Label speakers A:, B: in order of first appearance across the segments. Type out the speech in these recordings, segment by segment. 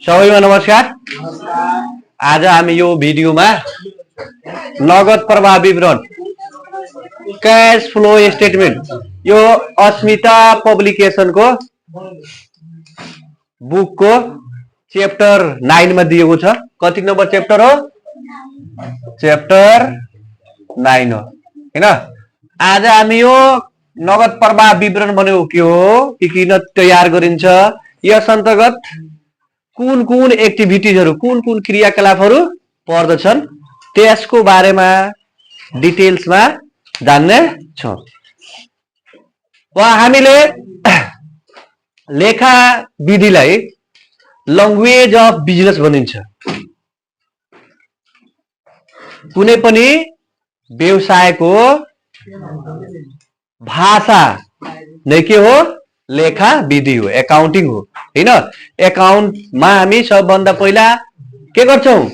A: सबैमा नमस्कार। आज हामी यो भिडियोमा नगद प्रवाह विवरण कैश फ्लो स्टेटमेंट यो अस्मिता पब्लिकेशनको बुकको चैप्टर 9 मा दिएको छ। कति नम्बर चैप्टर हो? चैप्टर 9 हो हैन। आज हामी यो नगद प्रवाह विवरण भनेको के हो, कि किन तयार गरिन्छ, यस अन्तर्गत कुन कुन एक्टिभिटीजहरु कुन कुन क्रियाकलापहरु पर्दछन् त्यसको बारेमा डिटेल्समा जान्ने छौं। हामीले लेखा विधिलाई ल्याङ्ग्वेज अफ बिजनेस भनिन्छ। कुनै पनि व्यवसायको भाषा नै के हो? लेखा विधि हो, एकाउन्टिङ हो हैन। एकाउन्टमा हामी सबभन्दा पहिला के गर्छौं?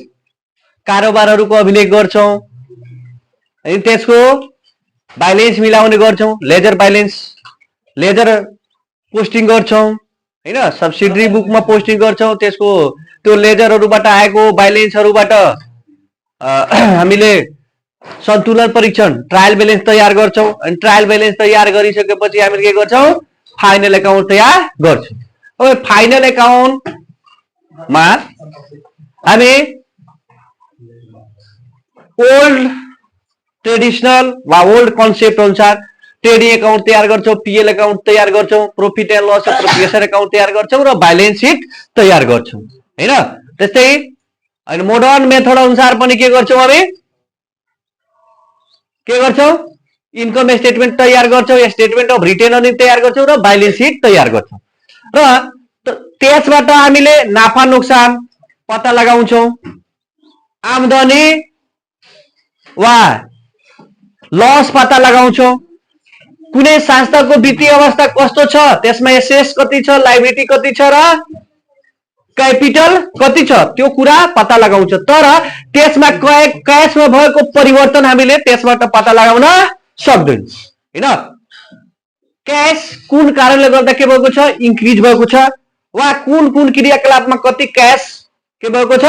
A: कारोबारहरुको अभिलेख गर्छौं, अनि त्यसको ब्यालेन्स मिलाउने गर्छौं, लेजर ब्यालेन्स, लेजर पोस्टिङ गर्छौं हैन। सब्सिडियरी बुकमा पोस्टिङ गर्छौं, त्यसको त्यो लेजरहरुबाट आएको ब्यालेन्सहरुबाट हामीले सन्तुलन परीक्षण ट्रायल ब्यालेन्स तयार गर्छौं, अनि ट्रायल ब्यालेन्स तयार गरिसकेपछि हामीले के गर्छौं? फाइनल अकाउन्ट तयार गर्छौं। अब फाइनल अकाउन्टमा हामी ओल्ड ट्रेडिशनल वा ओल्ड कन्सेप्ट अनुसार ट्रेडिङ अकाउन्ट तयार गर्छौं, पीएल अकाउन्ट तयार गर्छौं, profit and loss appropriation account तयार गर्छौं र ब्यालेन्स शीट तयार गर्छौं हैन। त्यस्तै अनि मोडर्न मेथड अनुसार पनि के गर्छौं? हामी के गर्छौं? इन्कम स्टेटमेन्ट तयार गर्छौं, स्टेटमेन्ट अफ रिटेन अर्निङ तयार गर्छौं र ब्यालेन्स शीट तयार गर्छौं। र त्यसबाट हामीले नाफा नोक्सान पत्ता लगाउँछौं, आम्दानी वा लस पत्ता लगाउँछौं, कुनै संस्थाको वित्तीय अवस्था कस्तो छ, त्यसमा एसेट्स कति छ, लायबिलिटी कति छ र क्यापिटल कति छ, त्यो कुरा पत्ता लगाउँछ। तर त्यसमा क्याशमा भएको परिवर्तन हामीले त्यसबाट पत्ता लगाउन सक्दैन हैन। क्याश कुन कारणले गर्दा के भएको छ? इन्क्रिज भएको छ, वा कुन कुन क्रियाकलापमा कति क्याश के भएको छ?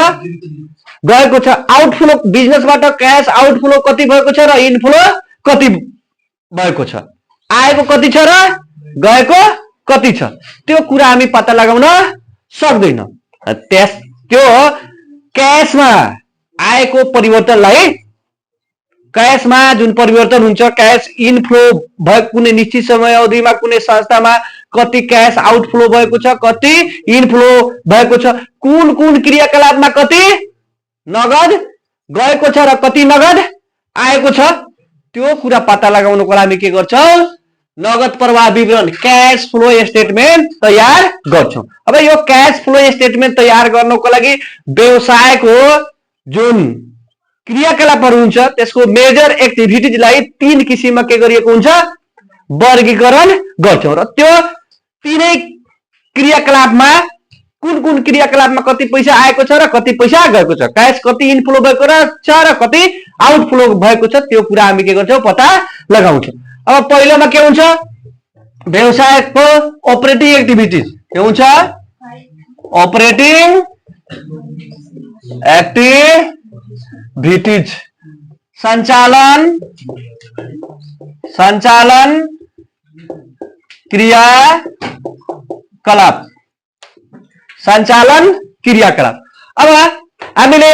A: गएको छ। आउटफ्लो बिजनेसबाट क्याश आउटफ्लो कति भएको छ र इनफ्लो कति भएको छ, आएको कति छ र गएको कति छ, त्यो कुरा हामी पत्ता लगाउन सक्दैन। त्यो क्याशमा आएको परिवर्तनलाई, क्याशमा जुन परिवर्तन हुन्छ, क्याश इनफ्लो भएको कुनै निश्चित समय अवधिमा कुनै संस्थामा कति क्याश आउटफ्लो भएको छ, कति इनफ्लो भएको छ, कुन कुन क्रियाकलापमा कति नगद गएको छ र कति नगद आएको छ, त्यो कुरा पत्ता लगाउनको लागि के गर्छौं? नगद प्रवाह विवरण क्याश फ्लो स्टेटमेन्ट तयार गर्छौं। अब यो क्याश फ्लो स्टेटमेन्ट तयार गर्नको लागि व्यवसायको जुन क्रियाकलापहरु हुन्छ त्यसको मेजर एक्टिभिटीजलाई 3 किसिममा के गरिएको हुन्छ? वर्गीकरण गर्छौं। र त्यो तीनै क्रियाकलापमा कुन कुन क्रियाकलापमा कति पैसा आएको छ र कति पैसा गएको छ, क्याश कति इनफ्लो भएको छ र कति आउटफ्लो भएको छ, त्यो कुरा हामी के गर्छौं? पत्ता लगाउँछौं। अब पहिलोमा के हुन्छ? व्यवसायको अपरेटिङ एक्टिभिटीज के हुन्छ? अपरेटिङ एक्टिभिटीज सञ्चालन क्रियाकलाप, सञ्चालन क्रियाकलाप। अब हामीले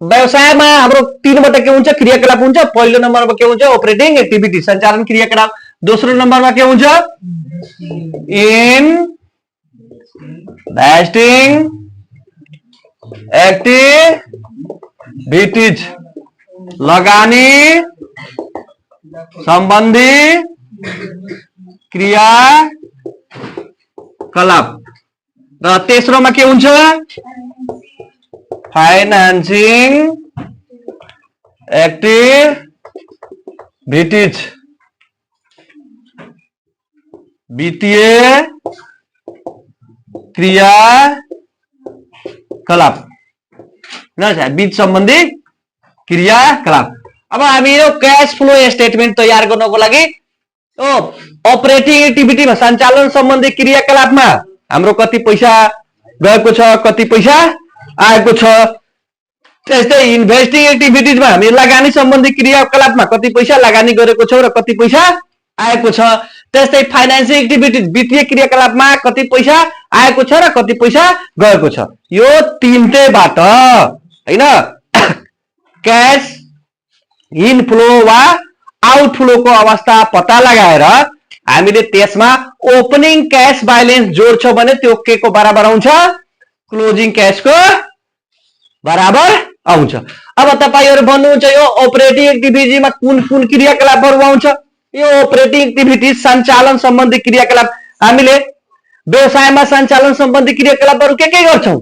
A: व्यवसायमा हाम्रो 3 वटा के हुन्छ? क्रियाकलाप हुन्छ। पहिलो नम्बरमा के हुन्छ? अपरेटिङ एक्टिभिटी सञ्चालन क्रियाकलाप। दोस्रो नम्बरमा के हुन्छ? इन्भेस्टिङ एक्टिभिटीज लगानी सम्बन्धी क्रियाकलाप। र तेस्रोमा के हुन्छ? फाइनान्सिङ एक्टिभिटीज वित्तीय क्रियाकलाप, वित्त सम्बन्धी क्रियाकलाप। अब हामी यो क्याश फ्लो स्टेटमेन्ट तयार गर्नको लागि अपरेटिङ एक्टिभिटीमा सञ्चालन सम्बन्धी क्रियाकलापमा हाम्रो कति पैसा गएको छ, कति पैसा आएको छ। त्यस्तै इन्भेस्टिङ एक्टिभिटीजमा हामी लगानी सम्बन्धी क्रियाकलापमा कति पैसा लगानी गरेको छौँ र कति पैसा आएको छ। त्यस्तै फाइनेन्सियल एक्टिभिटीज वित्तीय क्रियाकलापमा कति पैसा आएको छ र कति पैसा गएको छ। यो तीनटैबाट हैन क्याश इनफ्लो वा आउटफ्लोको अवस्था पत्ता लगाएर हामीले त्यसमा ओपनिङ क्याश ब्यालेन्स जोड्छौँ भने त्यो के को बराबर आउँछ, क्लोजिङ क्याशको बराबर आउँछ। अब तपाईहरु भन्नुहुन्छ यो अपरेटिङ एक्टिभिटीमा कुन कुन क्रियाकलापहरु आउँछ। यो अपरेटिङ एक्टिभिटी सञ्चालन सम्बन्धी क्रियाकलाप, हामीले व्यवसायमा सञ्चालन सम्बन्धी क्रियाकलापहरु के गर्छौं,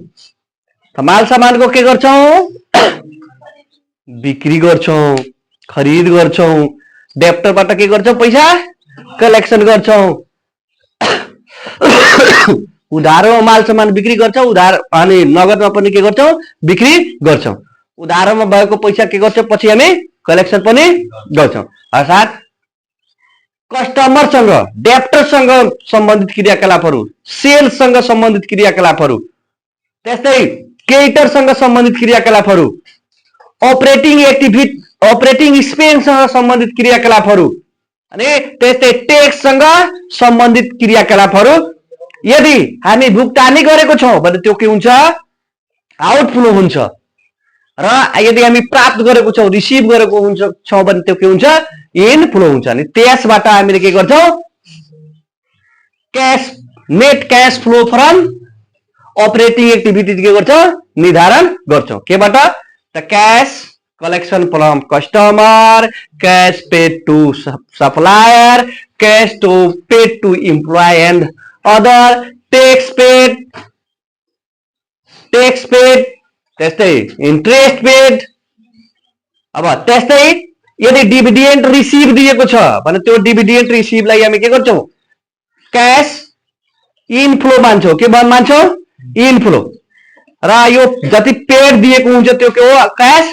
A: माल सामानको के गर्छौं, बिक्री गर्छौं, खरिद गर्छौं, डेप्टरबाट के गर्छौं, पैसा कलेक्सन गर्छौं, उधारोमा माल सामान बिक्री गर्छौं, उधार अनि नगदमा पनि के गर्छौं, बिक्री गर्छौं। उधारोमा भएको पैसा के गर्छौं, पछि हामी कलेक्सन पनि गर्छौं। अर्थात् कस्टमरसँग डेप्टरसँग सम्बन्धित क्रियाकलापहरु, सेल्ससँग सम्बन्धित क्रियाकलापहरु, त्यस्तै क्रेडिटरसँग सम्बन्धित क्रियाकलापहरु, अपरेटिङ एक्सपेन्ससँग सम्बन्धित क्रियाकलापहरु अनि त्यस्तै ट्याक्ससँग सम्बन्धित क्रियाकलापहरु यदि हामी भुक्तानी गरेको छौं भने त्यो के हुन्छ, आउटफ्लो हुन्छ। र यदि हामी प्राप्त गरेको छौं, रिसिभ गरेको छौं भने त्यो के हुन्छ, इनफ्लो हुन्छ। अनि त्यसबाट हामीले के गर्छौं, cash net cash flow from operating activities के गर्छौं, निर्धारण गर्छौं। केबाट, the cash collection from customer, cash paid to supplier, cash to paid to employee and other, tax paid, त्यस्तै interest paid। अब त्यस्तै यदि डिभिडेन्ड रिसिभ दिएको छ भने त्यो डिभिडेन्ड रिसिभलाई हामी के गर्छौं, क्याश इनफ्लो मान्छौं। के मान्छौं, इनफ्लो। र यो जति पेड दिएको हुन्छ त्यो के हो, क्याश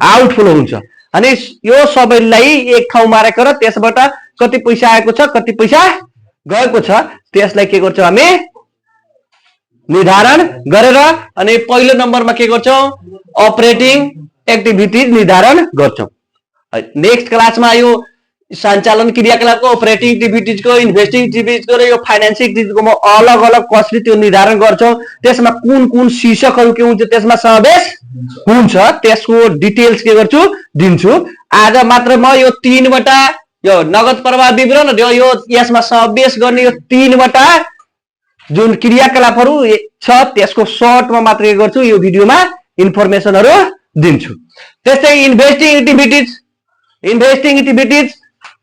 A: आउटफ्लो हुन्छ। अनि यो सबैलाई एक ठाउँमा राखेर त्यसबाट कति पैसा आएको छ, कति पैसा गएको छ, त्यसलाई के गर्छौं, हामी निर्धारण गरेर अनि पहिलो नम्बरमा के गर्छौं, अपरेटिङ एक्टिभिटीज निर्धारण गर्छौं। नेक्स्ट क्लासमा यो सञ्चालन क्रियाकलापको, अपरेटिङ एक्टिभिटीजको, इन्भेस्टिङ एक्टिभिटीजको र यो फाइनेन्सियल एक्टिभिटीजको म अलग अलग कसरी त्यो निर्धारण गर्छौं, त्यसमा कुन कुन शीर्षकहरु के हुन्छ त्यसमा समावेश हुन्छ, त्यसको डिटेल्स के गर्छु, दिन्छु। आज मात्र म यो तीनवटा, यो नगद प्रवाह विवरण र यो यसमा समावेश गर्ने यो तीनवटा जुन क्रियाकलापहरु छ त्यसको सर्टमा मात्र के गर्छु, यो भिडियोमा इन्फर्मेसनहरु दिन्छु। त्यस्तै इन्भेस्टिङ एक्टिभिटीज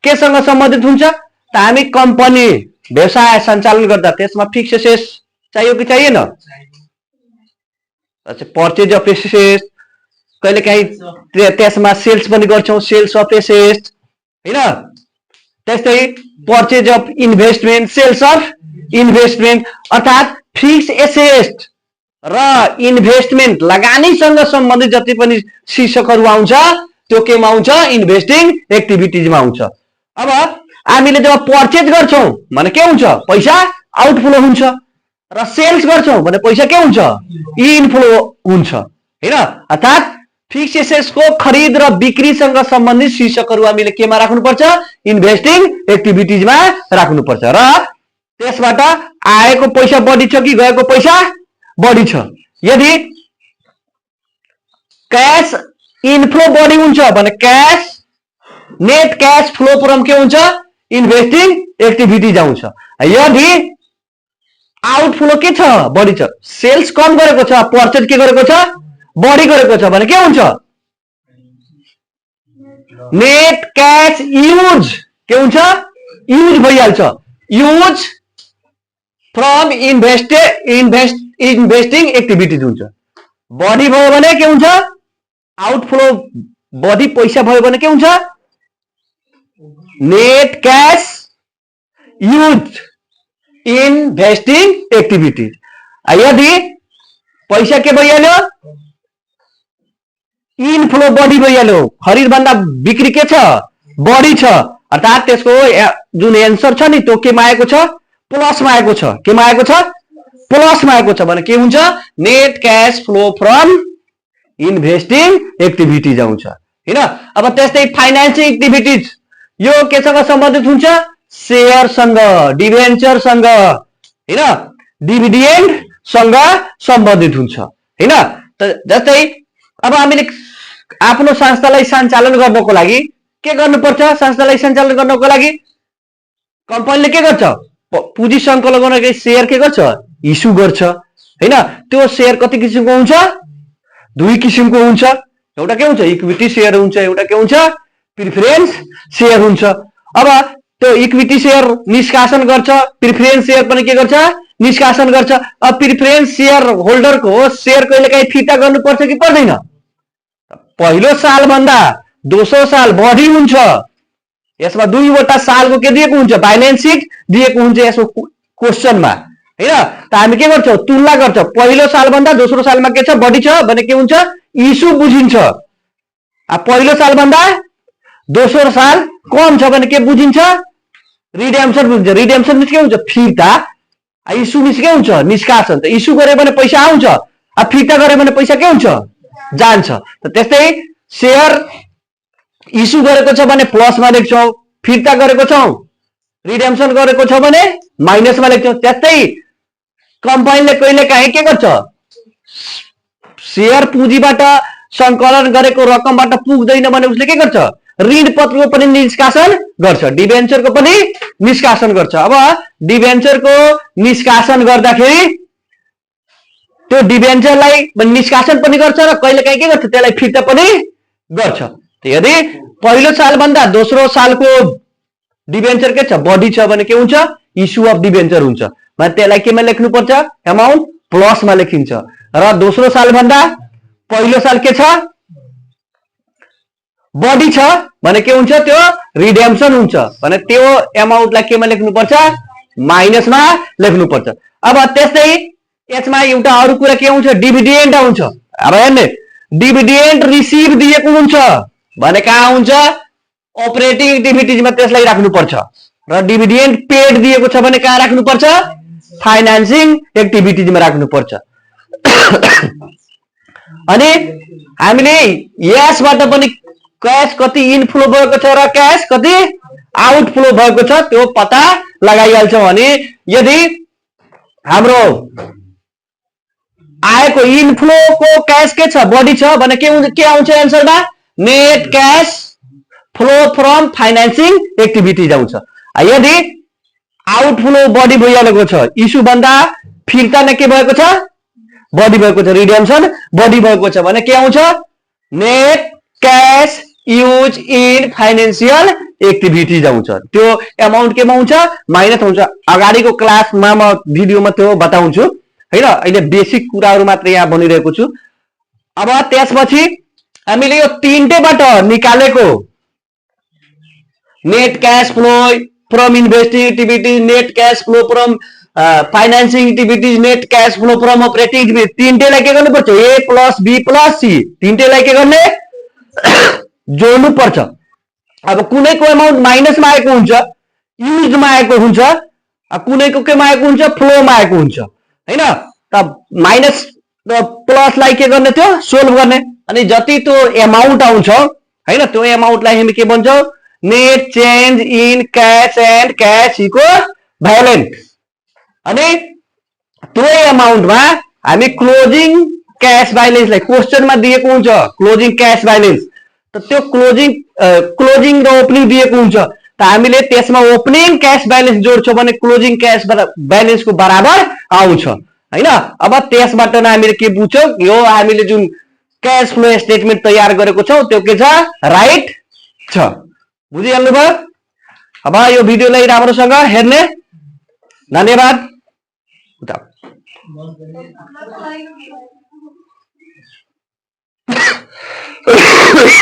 A: केसँग सम्बन्धित हुन्छ त, हामी कम्पनी व्यवसाय सञ्चालन गर्दा त्यसमा फिक्स एसेट्स चाहियो कि चाहिएन, पर्चेज अफ एसेट्स, कहिलेकाहीँ त्यसमा सेल्स पनि गर्छौं, सेल्स अफ एसेट्स हैन। त्यस्तै purchase of investment, sales of investment, अर्थात् फिक्स एसेट र इन्भेस्टमेन्ट लगानीसँग सम्बन्धित जति पनि शीर्षकहरु आउँछ त्यो केमा आउँछ, इन्भेस्टिङ एक्टिभिटीजमा आउँछ। अब हामीले जब पर्चेज गर्छौं भने के हुन्छ, पैसा आउटफ्लो हुन्छ, र सेल्स गर्छौं भने पैसा के हुन्छ, इनफ्लो हुन्छ हैन। अर्थात् फिक्स एसेट्सको खरिद र बिक्रीसँग सम्बन्धित शीर्षकहरु हामीले केमा राख्नुपर्छ, इन्भेस्टिङ एक्टिभिटीजमा राख्नुपर्छ। र त्यसबाट आएको पैसा बढी छ कि गएको पैसा बढी छ। यदि क्याश इनफ्लो बढी हुन्छ भने cash net cash flow from के हुन्छ, इन्भेस्टिङ एक्टिभिटीज आउँछ। यदि आउटफ्लो के छ, बढी छ, सेल्स कम गरेको छ, पर्चेज के गरेको छ, बढी गरेको छ भने के हुन्छ, नेट क्याश युज के हुन्छ, युज भइहाल्छ, युज फ्रम इन्भेस्टिङ एक्टिभिटीज हुन्छ। बढी भयो भने के हुन्छ, आउटफ्लो, बढी पैसा भयो भने के हुन्छ, net cash use investing activities. यदि पैसा के भइहाल्यो, इनफ्लो बढी भइहाल्यो, खरिद भन्दा बिक्री के छ, बढी छ, अर्थात त्यसको जुन एन्सर छ नि त्यो केमा आएको छ, प्लसमा आएको छ। केमा आएको छ, प्लसमा आएको छ भने के हुन्छ, net cash flow from investing activities आउँछ हैन। अब त्यस्तै फाइनान्सिङ एक्टिभिटिज यो केसँग सम्बन्धित हुन्छ, शेयरसँग, डिभेन्चरसँग हैन, डिभिडेन्डसँग सम्बन्धित हुन्छ हैन। जस्तै अब हामीले आफ्नो संस्थालाई सञ्चालन गर्नको लागि के गर्नुपर्छ, संस्थालाई सञ्चालन गर्नको लागि कम्पनीले के गर्छ, पुँजी सङ्कलन गर्नको शेयर के गर्छ, इस्यु गर्छ हैन। त्यो शेयर कति किसिमको हुन्छ, दुई किसिमको हुन्छ। एउटा के हुन्छ, इक्विटी शेयर हुन्छ, एउटा के हुन्छ, प्रिफरेन्स शेयर हुन्छ। अब त्यो इक्विटी शेयर निष्कासन गर्छ, प्रिफरेन्स शेयर पनि के गर्छ, निष्कासन गर्छ। अब प्रिफरेन्स शेयर होल्डरको शेयर कहिलेकाहीँ फिर्ता गर्नुपर्छ कि पर्दैन, पहिलो साल भन्दा दोस्रो साल बढी हुन्छ। यसमा दुईवटा सालको के दिएको हुन्छ, बैलेन्स सिट दिएको हुन्छ यसको क्वेशनमा हैन। त हामी के गर्छौं, तुलना गर्छौं, पहिलो साल भन्दा दोस्रो सालमा के छ, बढी छ भने के हुन्छ, इस्यु बुझिन्छ। पहिलो साल भन्दा दोस्रो साल कम छ भने के बुझिन्छ, रिडेम्पसन बुझिन्छ। रिडेम्पसन मिन्स के हुन्छ, फिर्ता। इस्यु मिन्स के हुन्छ, निष्कासन। त इस्यु गरे भने पैसा आउँछ, फिर्ता गरे भने पैसा के हुन्छ, जान्छ। त त्यस्तै शेयर इस्यु गरेको छ भने प्लसमा लेख्छौं, फिर्ता गरेको छौं, रिडेम्पसन गरेको छ भने माइनसमा लेख्छौं। त्यस्तै कम्पनीले कहिलेकाहीँ के गर्छ, शेयर पुँजीबाट सङ्कलन गरेको रकमबाट पुग्दैन भने उसले के गर्छ, ऋण पत्रको पनि निष्कासन गर्छ, डिभेन्चरको पनि निष्कासन गर्छ। अब डिभेन्चरको निष्कासन गर्दाखेरि त्यो डिभेन्चरलाई निष्कासन पनि गर्छ र कहिलेकाहीँ के गर्छ, त्यसलाई फिर्ता पनि गर्छ। यदि पहिलो साल भन्दा दोस्रो सालको डिभेन्चर के छ, बढी छ भने के हुन्छ, इस्यु अफ डिभेन्चर हुन्छ। भने त्यसलाई केमा लेख्नुपर्छ, अमाउन्ट प्लसमा लेखिन्छ। र दोस्रो साल भन्दा पहिलो साल के छ, बढी छ भने के हुन्छ, त्यो रिडेम्पसन हुन्छ भने त्यो अमाउन्टलाई केमा लेख्नुपर्छ, माइनसमा लेख्नुपर्छ। अब त्यस्तै यसमा एउटा अरु कुरा के आउँछ, डिभिडेन्ड आउँछ। अब हेर्ने, डिभिडेन्ड रिसिभ दिएको हुन्छ भने कहाँ हुन्छ, अपरेटिङ एक्टिभिटिजमा त्यसलाई राख्नुपर्छ। र डिभिडेन्ड पेड दिएको छ भने कहाँ राख्नुपर्छ, फाइनान्सिङ एक्टिभिटिजमा राख्नुपर्छ। अनि हामीले यसबाट पनि क्याश कति इनफ्लो भएको छ र क्याश कति आउटफ्लो भएको छ त्यो पत्ता लगाइहाल्छौँ। अनि यदि हाम्रो आएको इनफ्लोको क्याश के छ, बढी छ भने के आउँछ एन्सरमा, net cash flow from financing activities आउँछ। यदि आउटफ्लो बढी भइहालेको छ, इस्यु भन्दा फिर्ता नै के भएको छ, बढी भएको छ, रिडेम्पसन बढी भएको छ भने के आउँछ, net cash use in financial activities आउँछ। त्यो अमाउन्ट केमा आउँछ, माइनस आउँछ। अगाडिको क्लासमा म भिडियोमा त्यो बताउँछु हैन, अहिले बेसिक कुराहरू मात्र यहाँ भनिरहेको छु। अब त्यसपछि हामीले यो तीनटैबाट निकालेको net cash flow from investing activities, net cash flow from financing activities, net cash flow from operating activities, तीनटैलाई के गर्नुपर्छ, A plus B plus C, तीनटैलाई के गर्ने, जोड्नु पर्छ। अब कुनैको अमाउन्ट माइनसमा आएको हुन्छ, युजमा आएको हुन्छ, कुनैको केमा आएको हुन्छ, फ्लोमा आएको हुन्छ हैन। त माइनस र प्लसलाई के गर्ने, त्यो सोल्भ गर्ने। अनि जति त्यो अमाउन्ट आउँछ हैन, त्यो अमाउन्टलाई हामी के भन्छौँ, net change in cash and cash equivalent. अनि त्यो अमाउन्टमा हामी क्लोजिङ क्याश ब्यालेन्सलाई क्वेशनमा दिएको हुन्छ, क्लोजिङ क्याश ब्यालेन्स। त त्यो क्लोजिङ र ओपनिङ दिएको हुन्छ। त हामीले त्यसमा ओपनिङ क्याश ब्यालेन्स जोड्छौँ भने क्लोजिङ क्याश ब्यालेन्सको बराबर आउँछ हैन। अब त्यसबाट हामीले के बुझ्छौँ, यो हामीले जुन क्याश फ्लो स्टेटमेन्ट तयार गरेको छौँ त्यो के छ, राइट छ। बुझिहाल्नु भयो। अब यो भिडियोलाई राम्रोसँग हेर्ने, धन्यवाद।